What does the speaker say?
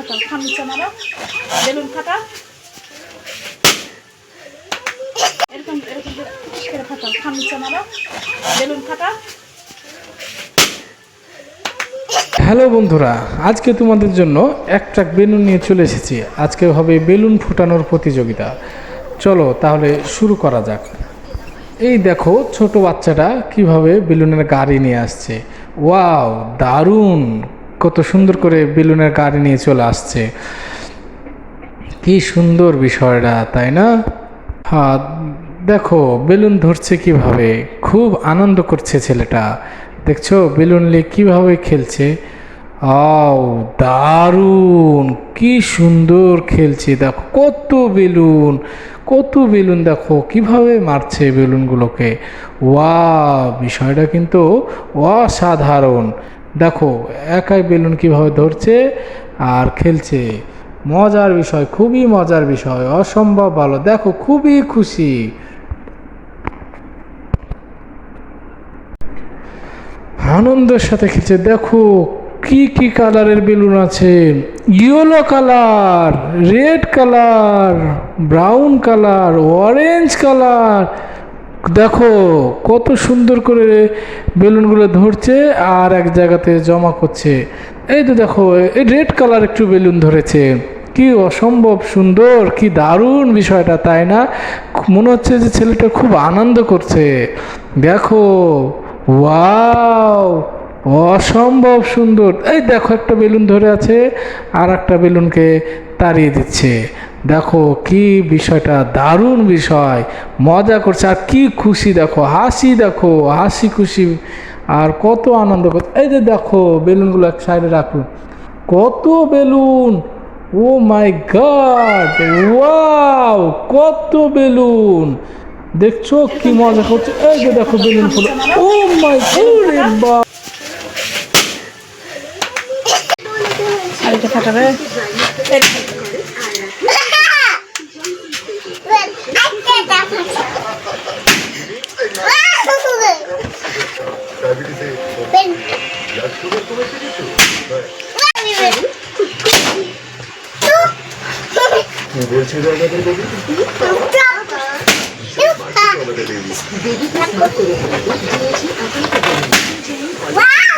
ফাটাও, খামিচা মারো, বেলুন ফাটাও, এরকম এরকম করে ফাটাও, খামিচা মারো, বেলুন ফাটাও। হ্যালো বন্ধুরা, আজকে তোমাদের জন্য এক ট্রাক বেলুন নিয়ে চলে এসেছি। আজকে হবে বেলুন ফুটানোর প্রতিযোগিতা। চলো তাহলে শুরু করা যাক। এই দেখো ছোট বাচ্চাটা কিভাবে বেলুনের গাড়ি নিয়ে আসছে। ওয়াও, দারুণ! কত সুন্দর করে বেলুনের গাড়ি নিয়ে চলে আসছে। কি সুন্দর বিষয়টা, তাই না? হ্যাঁ, দেখো বেলুন ধরছে কিভাবে, খুব আনন্দ করছে ছেলেটা। দেখছো বেলুন নিয়ে কিভাবে খেলছে। আও, দারুণ! কি সুন্দর খেলছে। দেখো কত বেলুন, কত বেলুন, দেখো কিভাবে মারছে বেলুনগুলোকে। ওয়া, বিষয়টা কিন্তু অসাধারণ। দেখো একাই বেলুন কিভাবে ধরছে আর খেলছে। মজার বিষয়, খুবই মজার বিষয়, অসম্ভব ভালো। দেখো খুবই খুশি। আনন্দের সাথে খেলছে। দেখো কি কি কালারের বেলুন আছে। Yellow colour, red colour, brown colour, orange colour. দেখো কত সুন্দর করে বেলুনগুলো ধরছে আর এক জায়গাতে জমা করছে। এই তো দেখো এই রেড কালার একটু বেলুন ধরেছে। কি অসম্ভব সুন্দর, কি দারুণ বিষয়টা, তাই না? মনে হচ্ছে যে ছেলেটা খুব আনন্দ করছে। দেখো, ওয়াও, অসম্ভব সুন্দর। এই দেখো একটা বেলুন ধরে আছে আর একটা বেলুনকে তাড়িয়ে দিচ্ছে। দেখো কি বিষয়টা, দারুণ বিষয়। মজা করছে আর কি খুশি, দেখো হাসি, দেখো হাসি খুশি আর কত আনন্দ করছে। এই যে দেখো বেলুনগুলো এক সাইডে রাখলো, কত বেলুন। ও মাই গড, ওয়াও, কত বেলুন। দেখছো কি মজা করছে। এই যে দেখো বেলুন ফুল। ও মাই গড, আর এটা ফাটাবে। Wow!